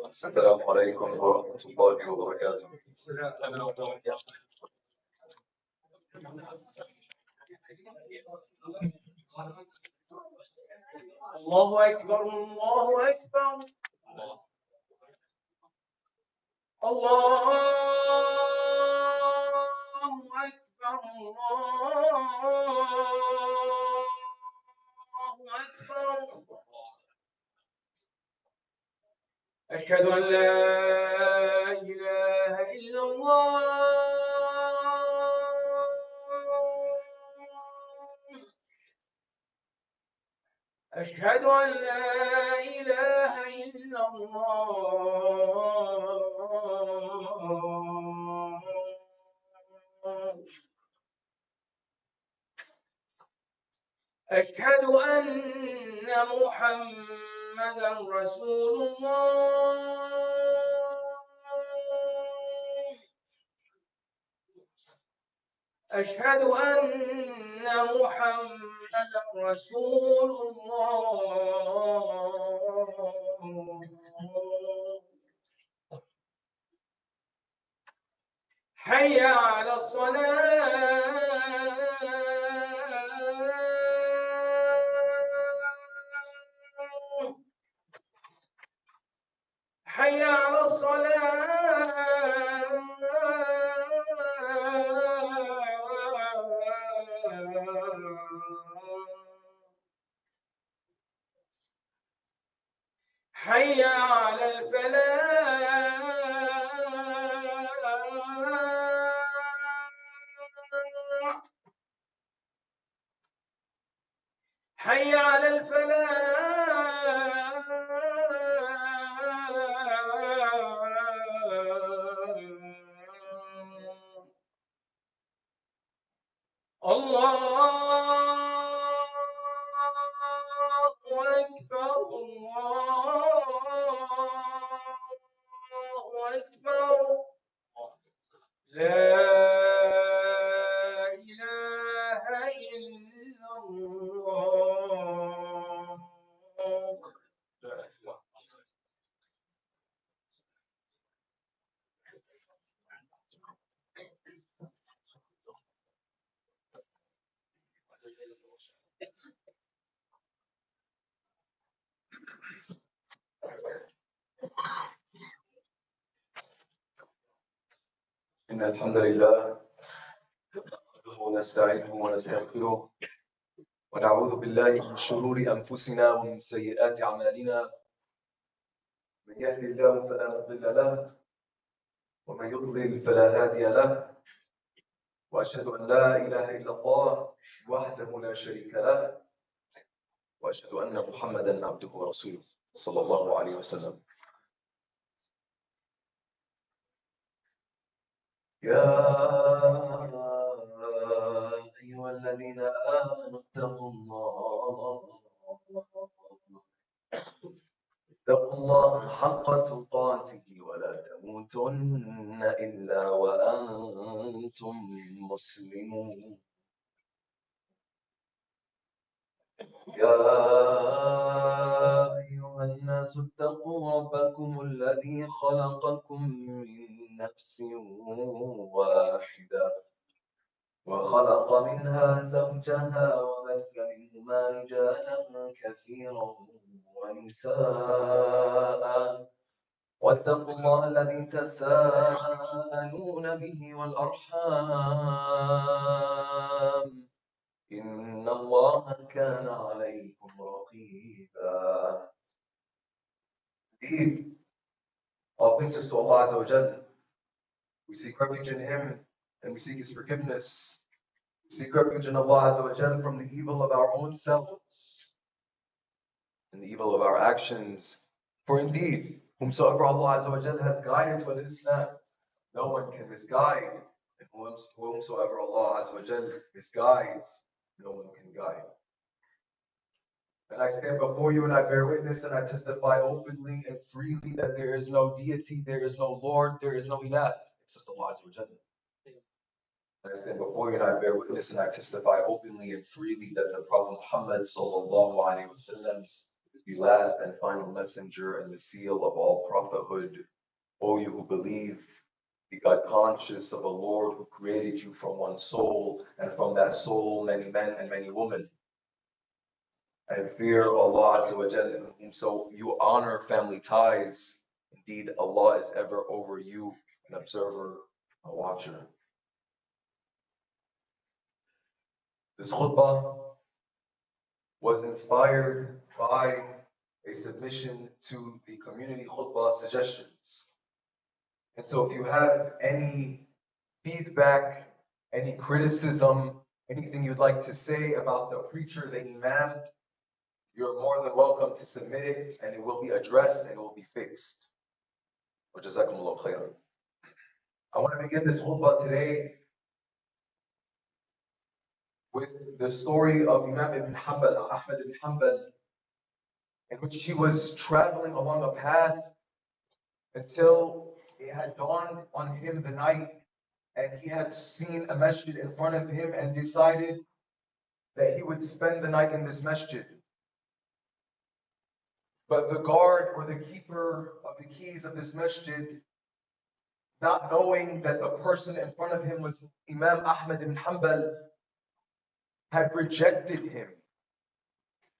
السلام عليكم ورحمة الله وبركاته. الله أكبر الله أكبر الله أكبر الله أكبر. أشهد أن لا إله إلا الله. أشهد أن لا إله إلا الله. أشهد أن محمدا رسول الله. أشهد أن محمدا رسول الله. حي على الصلاة. حي على الصلاة. حي على الفلاح. حي على الفلاح. الله أكبر الله أكبر. لا إله إلا الله. إن الحمد لله ونستعينه ونستغفره ونعوذ بالله من شرور أنفسنا ومن سيئات أعمالنا. من يهد الله فلا مضل له ومن يضلل فلا هادي له. وأشهد أن لا إله إلا الله وحده لا شريك له وأشهد أن محمدا عبده ورسوله صلى الله عليه وسلم. يا أيها الذين آمنوا اتقوا الله حق تقاته ولا تموتن إلا وأنتم مسلمون. يا أيها الناس اتقوا ربكم الذي خلقكم من نفس واحدة وخلق منها زوجها وبث منهما رجالا كثيرا ونساء واتقوا الله الذي تساءلون به والأرحام إن الله كان عليكم رقيبا. Indeed, all things is to Allah Azza wa Jal. We seek refuge in Him and we seek His forgiveness. We seek refuge in Allah Azza wa Jal from the evil of our own selves and the evil of our actions. For indeed, whomsoever Allah Azza wa Jal has guided to Islam, no one can misguide. And whomsoever Allah Azza wa Jal misguides, no one can guide. And I stand before you and I bear witness and I testify openly and freely that there is no deity, there is no Lord, there is no ilah except Allah Azza wa Jalla. And I stand before you and I bear witness and I testify openly and freely that the Prophet Muhammad sallallahu alaihi wasallam is the last and final messenger and the seal of all prophethood. O you who believe, be God conscious of a Lord who created you from one soul, and from that soul many men and many women. And fear Allah Azza wa Jalla, whom so you honor family ties. Indeed, Allah is ever over you, an observer, a watcher. This khutbah was inspired by a submission to the community khutbah suggestions. And so if you have any feedback, any criticism, anything you'd like to say about the preacher, the Imam, you're more than welcome to submit it and it will be addressed and it will be fixed. Jazakumullah khairan. I want to begin this khutbah today with the story of Imam ibn Hanbal, Ahmed ibn Hanbal, in which he was traveling along a path until it had dawned on him the night and he had seen a masjid in front of him and decided that he would spend the night in this masjid. But the guard or the keeper of the keys of this masjid, not knowing that the person in front of him was Imam Ahmed ibn Hanbal, had rejected him,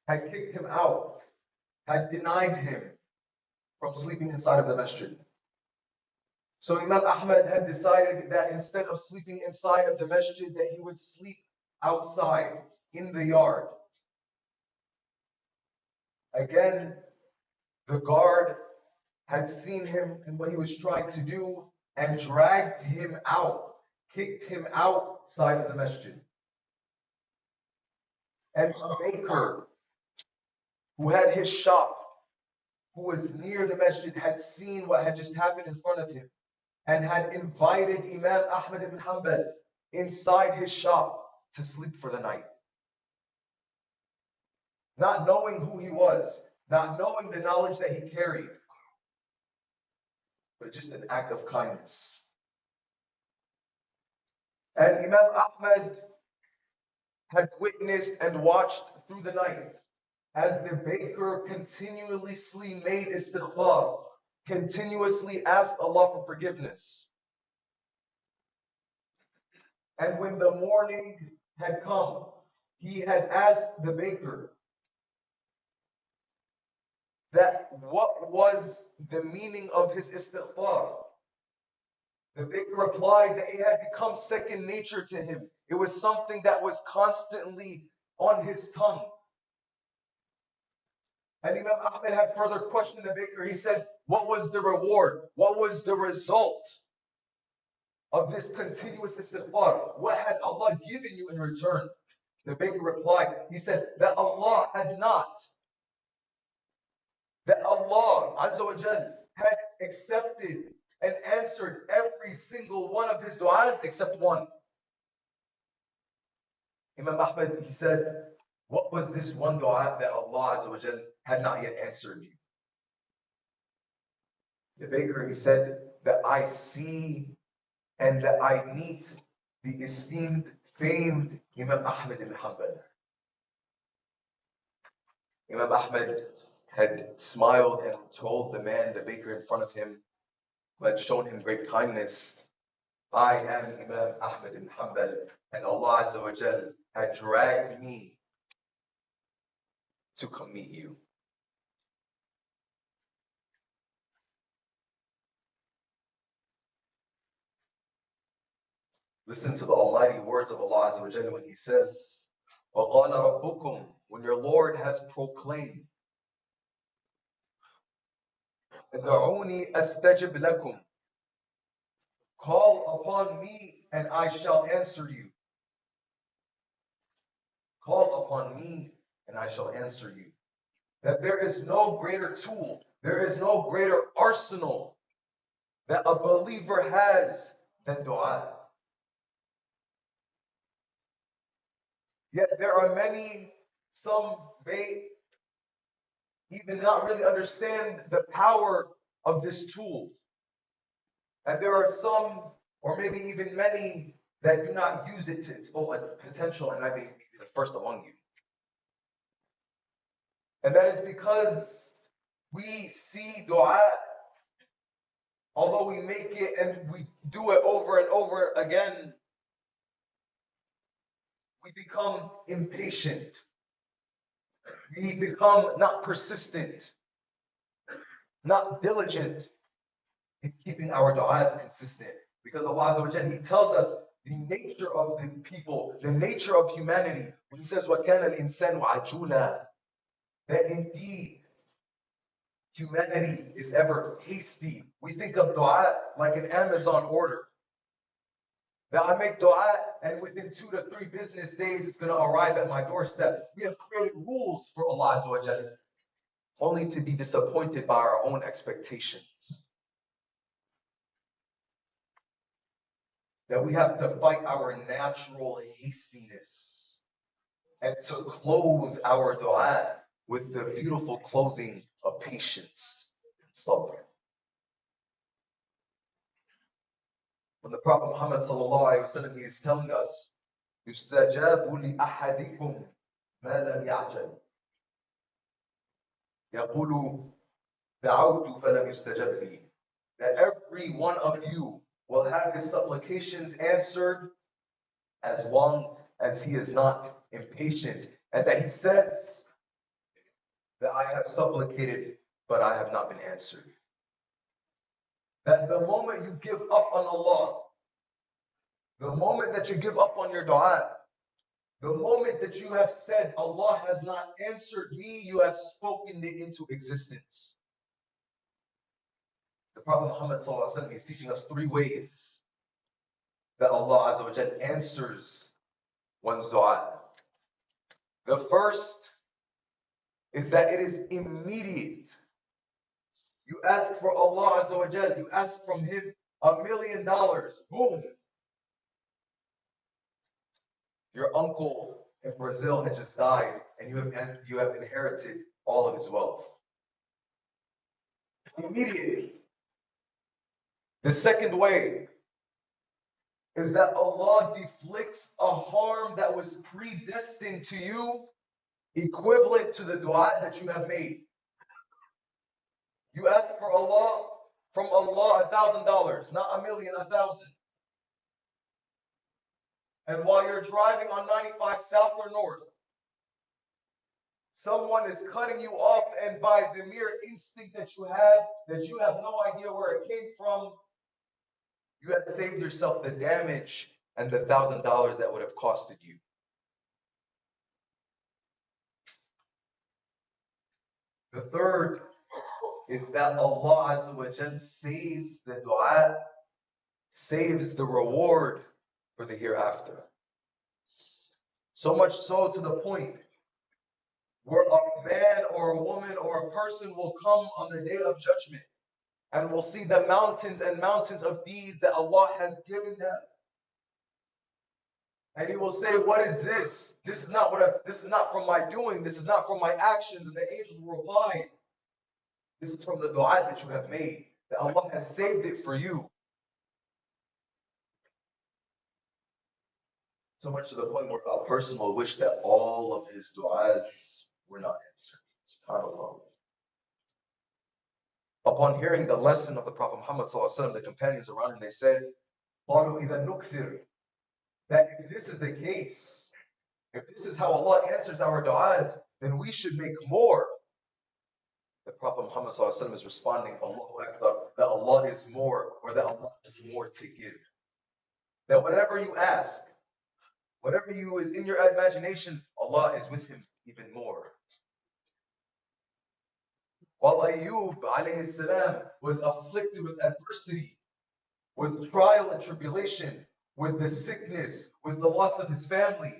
had kicked him out, had denied him from sleeping inside of the masjid. So Imam Ahmed had decided that instead of sleeping inside of the masjid, that he would sleep outside in the yard. Again, the guard had seen him and what he was trying to do and dragged him out, kicked him outside of the masjid. And a baker who had his shop, who was near the masjid, had seen what had just happened in front of him and had invited Imam Ahmed ibn Hanbal inside his shop to sleep for the night. Not knowing who he was, not knowing the knowledge that he carried, but just an act of kindness. And Imam Ahmed had witnessed and watched through the night as the baker continuously made istighfar, continuously asked Allah for forgiveness. And when the morning had come, he had asked the baker that what was the meaning of his istighfar. The baker replied that it had become second nature to him. It was something that was constantly on his tongue. And Imam Ahmed had further questioned the baker. He said, what was the reward? What was the result of this continuous istighfar? What had Allah given you in return? The baker replied, he said, that Allah Azza wa Jal had accepted and answered every single one of his du'as except one. Imam Ahmed, he said, what was this one dua that Allah Azza wa Jal had not yet answered you? The baker, he said, that I see and that I meet the esteemed, famed Imam Ahmed ibn Hanbal. Imam Ahmed had smiled and told the man, the baker in front of him, who had shown him great kindness, I am Imam Ahmed ibn Hanbal, and Allah Azza wa Jal had dragged me to come meet you. Listen to the almighty words of Allah Azza wa Jalla when He says, وَقَالَ رَبُّكُمْ, when your Lord has proclaimed, ادعوني أستجب لكم, call upon me and I shall answer you. Call upon me and I shall answer you. That there is no greater tool, there is no greater arsenal that a believer has than dua. Yet there are many, some may even not really understand the power of this tool. And there are some, or maybe even many, that do not use it to its full potential, and I may be the first among you. And that is because we see dua, although we make it and we do it over and over again, we become impatient. We become not persistent, not diligent in keeping our du'as consistent. Because Allah Azza wa Jalla, He tells us the nature of the people, the nature of humanity. When He says, وَكَانَ الْإِنسَانُ عَجُولًا, that indeed humanity is ever hasty. We think of dua like an Amazon order. That I make dua and within 2 to 3 business days it's going to arrive at my doorstep. We have created rules for Allah Azza wa Jalla, only to be disappointed by our own expectations. That we have to fight our natural hastiness and to clothe our dua with the beautiful clothing of patience and sabr. When the Prophet Muhammad sallallahu alaihi wasallam, he is telling us, يُسْتَجَابُ لِأَحَدِكُمْ مَا لَمْ يَعْجَلْ يَقُولُ دَعَوْتُ فَلَمْ يُسْتَجَبْ لِي, that every one of you will have his supplications answered as long as he is not impatient, and that he says that I have supplicated, but I have not been answered. That the moment you give up on Allah, the moment that you give up on your dua, the moment that you have said, Allah has not answered me, you have spoken it into existence. The Prophet Muhammad sallallahu alaihi wasallam is teaching us 3 ways that Allah Azza wa Jalla answers one's dua. The first is that it is immediate. You ask for Allah Azza wa Jalla, you ask from Him $1 million, boom. Your uncle in Brazil had just died, and you have inherited all of his wealth. Immediately. The second way is that Allah deflects a harm that was predestined to you, equivalent to the dua that you have made. You ask for Allah, from Allah $1,000, not 1,000,000, 1,000. And while you're driving on 95 south or north, someone is cutting you off, and by the mere instinct that you have no idea where it came from, you have saved yourself the damage and the $1,000 that would have costed you. The third is that Allah Azza wa Jal saves the dua, saves the reward for the hereafter. So much so to the point where a man or a woman or a person will come on the day of judgment and will see the mountains and mountains of deeds that Allah has given them. And he will say, what is this? This is not from my doing. This is not from my actions. And the angels will reply, this is from the dua that you have made, that Allah has saved it for you. So much to the point where a person will wish that all of his du'as were not answered. SubhanAllah. Upon hearing the lesson of the Prophet Muhammad ﷺ, the companions around him, they said, قَالُوا إِذَا نُكْثِرْ, that if this is the case, if this is how Allah answers our du'as, then we should make more. The Prophet Muhammad ﷺ is responding, Allahu Akbar, that Allah is more, or that Allah has more to give. That whatever you ask, whatever you is in your imagination, Allah is with him even more. While Ayyub alayhi salam was afflicted with adversity, with trial and tribulation, with the sickness, with the loss of his family,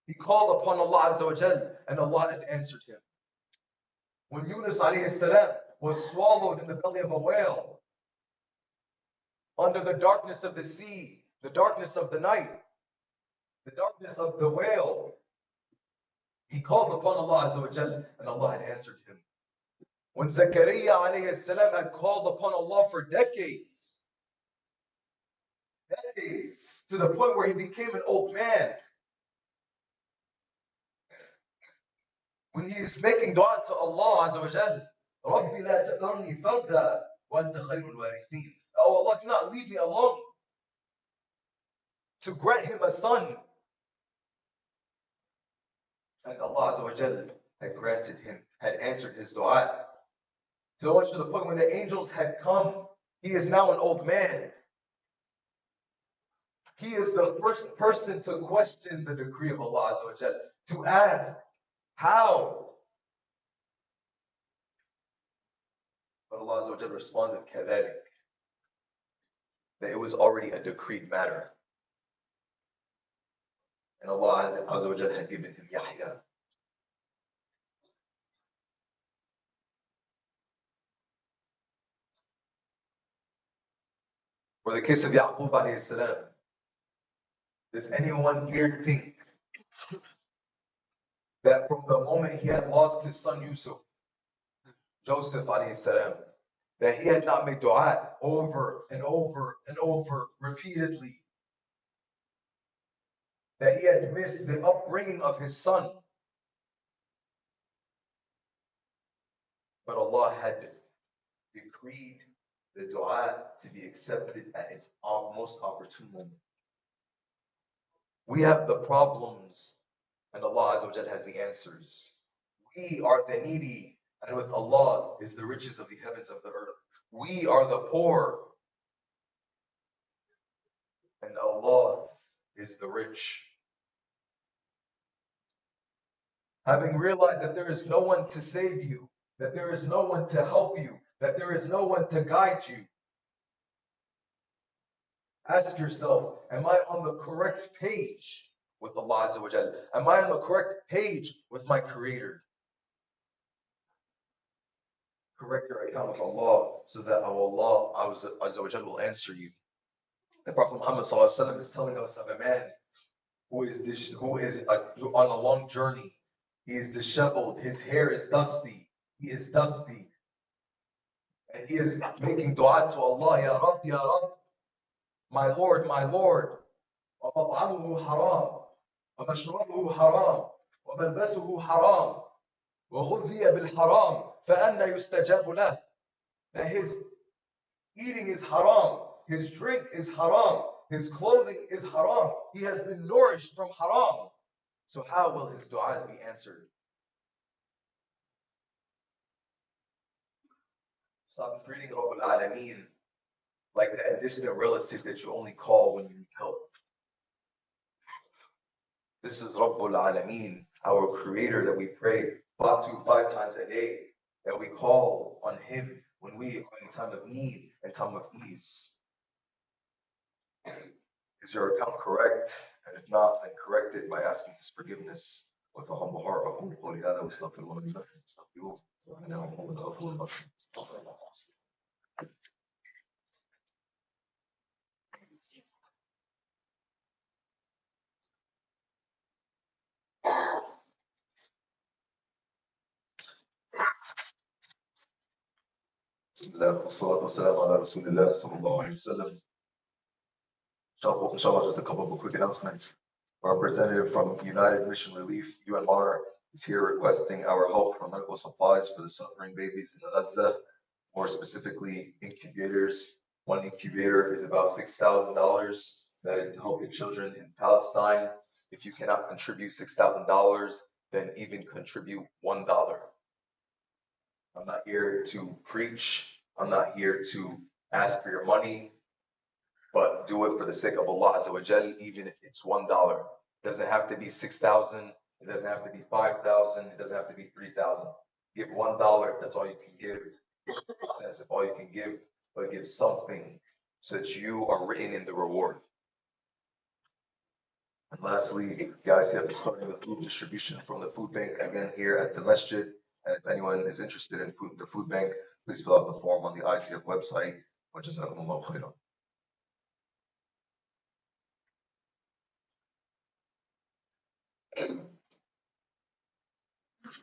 he called upon Allah Azza wa Jal, and Allah had answered him. When Yunus alayhi salam was swallowed in the belly of a whale, under the darkness of the sea, the darkness of the night, the darkness of the whale, he called upon Allah Azza wa Jal, and Allah had answered him. When Zakaria alayhi salam had called upon Allah for decades, to the point where he became an old man, when he is making dua to Allah Azza wa Jal, رَبِّ لَا تَذَرْنِي فَرْدًا وَأَنْتَ خَيْرُ الْوَارِثِينَ. Oh Allah, do not leave me alone. To grant him a son. And Allah Azza wa Jal had granted him, had answered his dua. So much to the point when the angels had come, he is now an old man. He is the first person to question the decree of Allah Azza wa Jal, to ask, how? But Allah Azza wa Jal responded, كَذَلِكَ, that it was already a decreed matter. And Allah Azza wa Jal had given him Yahya. For the case of Yaqub alayhi salam, does anyone here think that from the moment he had lost his son Joseph alayhi salam, that he had not made dua over and over and over repeatedly, that he had missed the upbringing of his son? But Allah had decreed the dua to be accepted at its most opportune moment. We have the problems, and Allah Azza wa Jal has the answers. We are the needy, and with Allah is the riches of the heavens of the earth. We are the poor, and Allah is the rich. Having realized that there is no one to save you, that there is no one to help you, that there is no one to guide you, ask yourself, am I on the correct page with Allah Azza wa Jal? Am I on the correct page with my Creator? Correct your account with Allah so that Allah Azza wa Jal will answer you. The Prophet Muhammad is telling us of a man who is on a long journey. He is disheveled. His hair is dusty. He is dusty. And he is making dua to Allah, Ya Rabb, Ya Rabb, my Lord, my Lord. وَمَطْعَمُهُ حَرَامٌ وَمَشْرَبُهُ حَرَامٌ وَمَلْبَسُهُ حَرَامٌ وَغُذِّيَ بِالْحَرَامِ فَأَنَّ يُسْتَجَابُ لَهُ. That his eating is haram, his drink is haram, his clothing is haram. He has been nourished from haram. So how will his du'as be answered? Stop treating Rabbul Alameen like that distant relative that you only call when you need help. This is Rabbul Alameen, our Creator that we pray 5 times a day, that we call on Him when we are in time of need and time of ease. Is your account correct? And if not, then correct it by asking His forgiveness with a humble heart. Bismillah, wassalatu wassalamu ala Rasulillah sallallahu alayhi wa sallam. Inshallah, just a couple of quick announcements. Our representative from United Mission Relief, UMR, is here requesting our help for medical supplies for the suffering babies in Gaza, more specifically incubators. One incubator is about $6,000. That is to help the children in Palestine. If you cannot contribute $6,000, then even contribute $1. I'm not here to preach. I'm not here to ask for your money, but do it for the sake of Allah Azza wa Jal, even if it's $1. It doesn't have to be 6,000. It doesn't have to be 5,000. It doesn't have to be 3,000. Give $1 if that's all you can give. Cents if all you can give, but give something so that you are written in the reward. And lastly, guys, you have starting the food distribution from the food bank again here at the masjid. And if anyone is interested in the food bank, please fill out the form on the ICF website. وجزاكم khairan.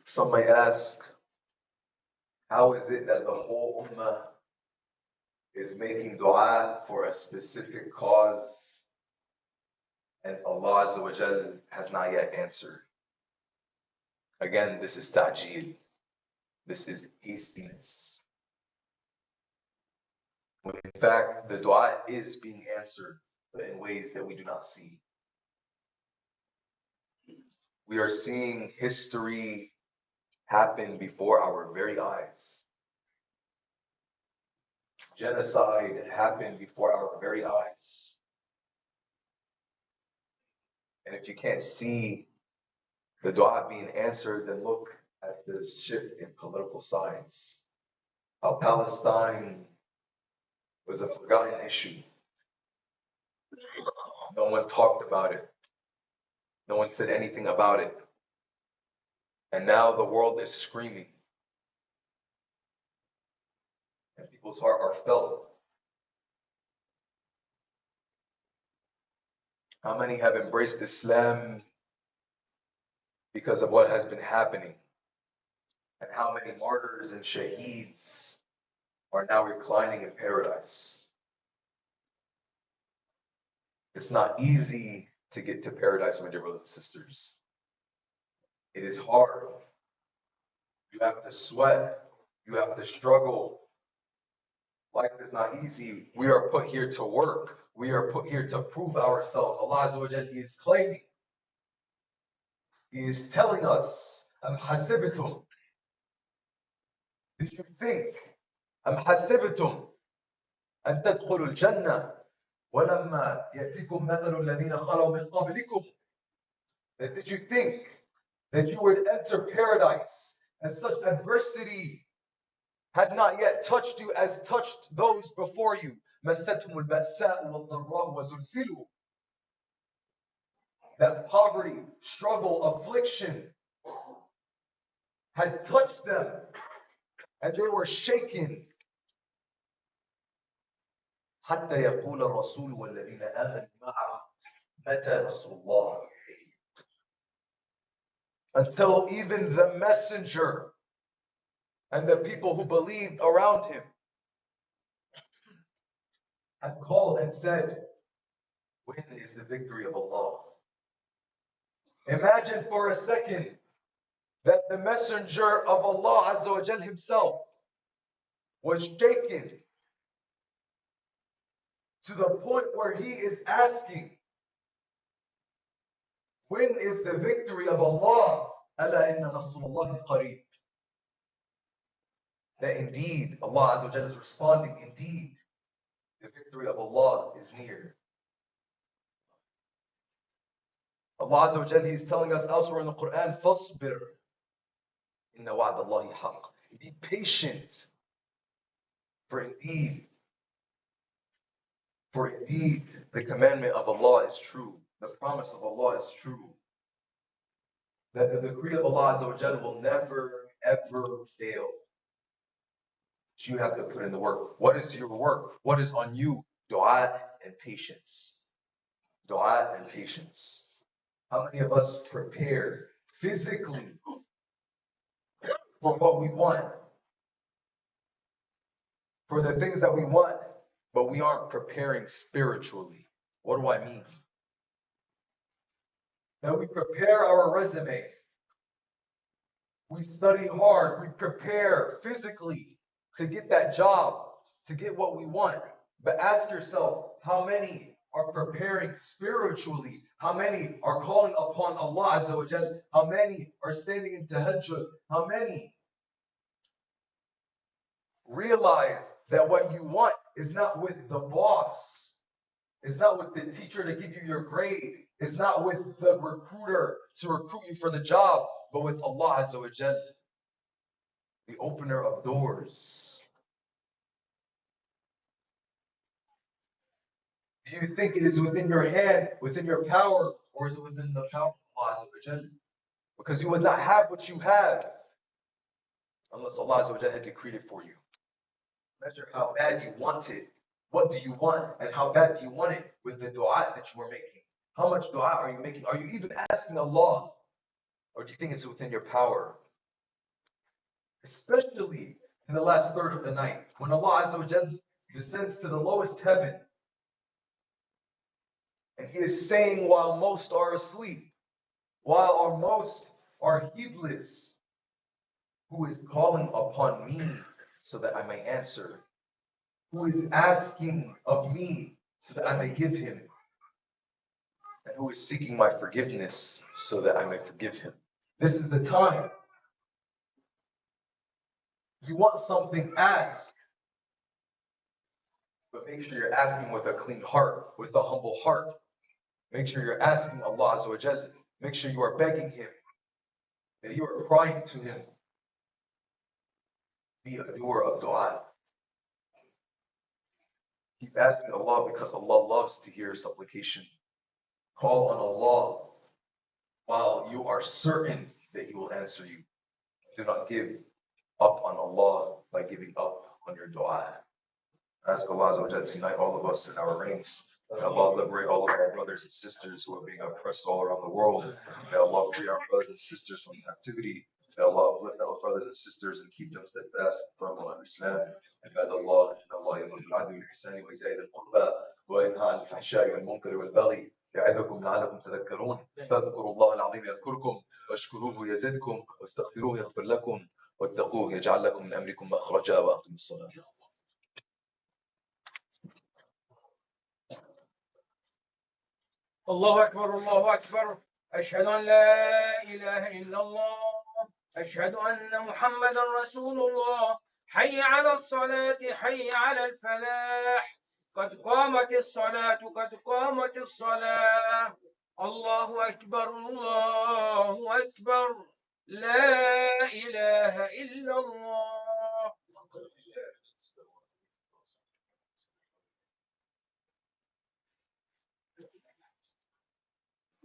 Some may ask, How is it that the whole ummah is making dua for a specific cause and Allah Azza wa Jal has not yet answered? Again, this is ta'jeel. This is hastiness. When in fact, the dua is being answered, but in ways that we do not see. We are seeing history happen before our very eyes. Genocide happened before our very eyes. And if you can't see the dua being answered, then look at this shift in political sides. How Palestine was a forgotten issue. No one talked about it. No one said anything about it. And now the world is screaming. And people's heart are felt. How many have embraced Islam because of what has been happening? And how many martyrs and shaheeds are now reclining in paradise? It's not easy to get to paradise, my dear brothers and sisters. It is hard. You have to sweat. You have to struggle. Life is not easy. We are put here to work. We are put here to prove ourselves. Allah Azza wa Jal, He is claiming. He is telling us, Am hasibitum. Did you think? Am hasibitum an tadkhulu al-jannah walamma yatikum mathalu alladhina khalaw min qablikum. Did you think that you would enter paradise and such adversity had not yet touched you as touched those before you? مَسَّتْهُمُ الْبَأْسَاءُ وَالضَّرَّاءُ وَزُلْزِلُوا. That poverty, struggle, affliction had touched them and they were shaken. حتى يقول الرسول والذين آمنوا معه متى نصر الله. Until even the messenger and the people who believed around him had called and said, when is the victory of Allah? Imagine for a second that the messenger of Allah Azza wa Jal himself was shaken to the point where he is asking, when is the victory of Allah? أَلَا إِنَّ نَصْرَ اللَّهِ قَرِيبٌ. That indeed, Allah Azza wa Jal is responding, indeed, the victory of Allah is near. Allah Azza wa Jal, He is telling us elsewhere in the Quran, فَاصْبِرْ إِنَّ وَعْدَ اللَّهِ حَقٌّ. Be patient, for indeed, the commandment of Allah is true. The promise of Allah is true. That the decree of Allah Azza wa Jal will never, ever fail. But you have to put in the work. What is your work? What is on you? Dua and patience. Dua and patience. How many of us prepare physically for what we want? For the things that we want, but we aren't preparing spiritually. What do I mean? That we prepare our resume. We study hard. We prepare physically to get that job, to get what we want. But ask yourself, how many are preparing spiritually? How many are calling upon Allah Azza wa Jal? How many are standing in tahajjud? How many realize that what you want is not with the boss? It's not with the teacher to give you your grade. It's not with the recruiter to recruit you for the job, but with Allah Azza wa Jal, the opener of doors. Do you think it is within your hand, within your power, or is it within the power of Allah Azza wa Jal? Because you would not have what you have unless Allah Azza wa Jal had decreed it for you. Measure how bad you want it. What do you want, and how bad do you want it with the dua that you are making? How much dua are you making? Are you even asking Allah? Or do you think it's within your power? Especially in the last third of the night, when Allah Azza wa Jal descends to the lowest heaven, and He is saying while most are asleep, while most are heedless, who is calling upon me so that I may answer? Who is asking of me so that I may give him? And who is seeking my forgiveness so that I may forgive him? This is the time. You want something, ask. But make sure you're asking with a clean heart, with a humble heart. Make sure you're asking Allah Azza wa Jal. Make sure you are begging Him, that you are crying to Him. Be a doer of dua. Keep asking Allah because Allah loves to hear supplication. Call on Allah while you are certain that He will answer you. Do not give up on Allah by giving up on your dua. Ask Allah Azza wa Jalla to unite all of us in our reigns. May Allah liberate all of our brothers and sisters who are being oppressed all around the world. May Allah free our brothers and sisters from captivity. May Allah uplift our brothers and sisters and keep them steadfast and firm on Islam. عباد الله إن الله يأمر بالعدل والإحسان وإيتاء ذي القربى وينهى عن الفحشاء والمنكر والبغي يعظكم لعلكم تذكرون فاذكروا الله العظيم يذكركم واشكروه يزدكم واستغفروه يغفر لكم واتقوه يجعل لكم من أمركم مخرجا وأقيموا الصلاة. الله أكبر الله أكبر. أشهد أن لا إله إلا الله. أشهد أن محمدا رسول الله. حي على الصلاة حي على الفلاح. قد قامت الصلاة قد قامت الصلاة. الله أكبر الله أكبر. لا إله إلا الله.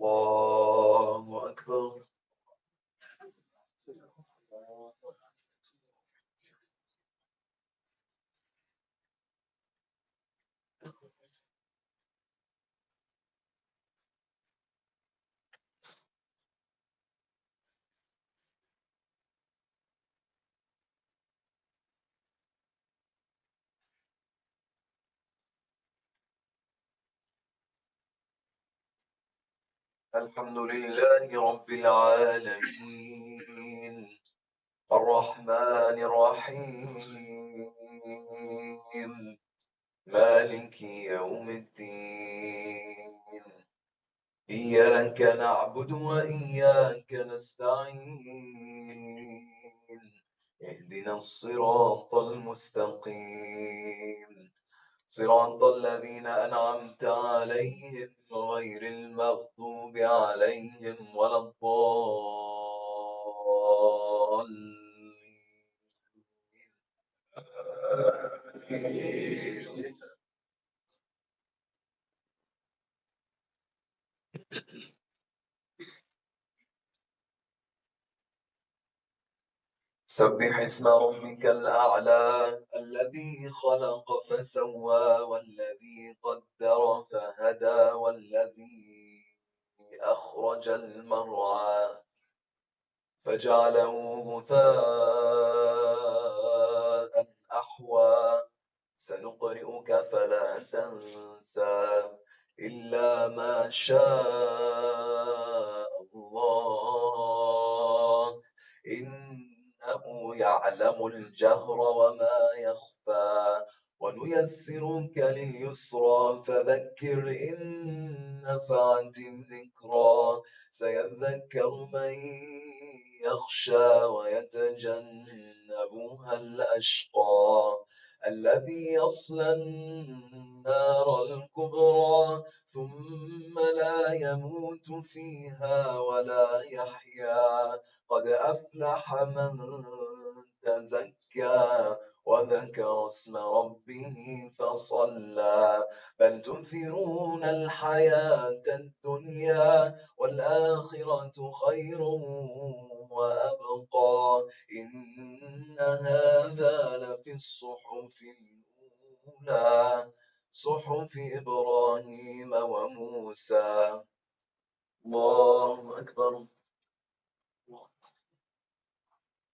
الله أكبر. الحمد لله رب العالمين الرحمن الرحيم مالك يوم الدين إياك نعبد وإياك نستعين اهدنا الصراط المستقيم صراط الذين أنعمت عليهم غير المغضوب عليهم ولا الضالين. سبح اسم ربك الأعلى الذي خلق فسوى والذي قدر فهدى والذي أخرج المرعى فجعله غثاء أحوى سنقرئك فلا تنسى إلا ما شاء الله إنه يعلم الجهر وما يخفى ونيسرك لليسرى فذكر إن نفعت الذكرى سيذكر من يخشى ويتجنبها الأشقى الذي يصلى النار الكبرى ثم لا يموت فيها ولا يحيا قد أفلح من تزكى وذكر اسم ربه فصلى بل تؤثرون الحياة الدنيا والآخرة خير وأبقى إن هذا لفي الصحف الأولى صحف إبراهيم وموسى. الله أكبر.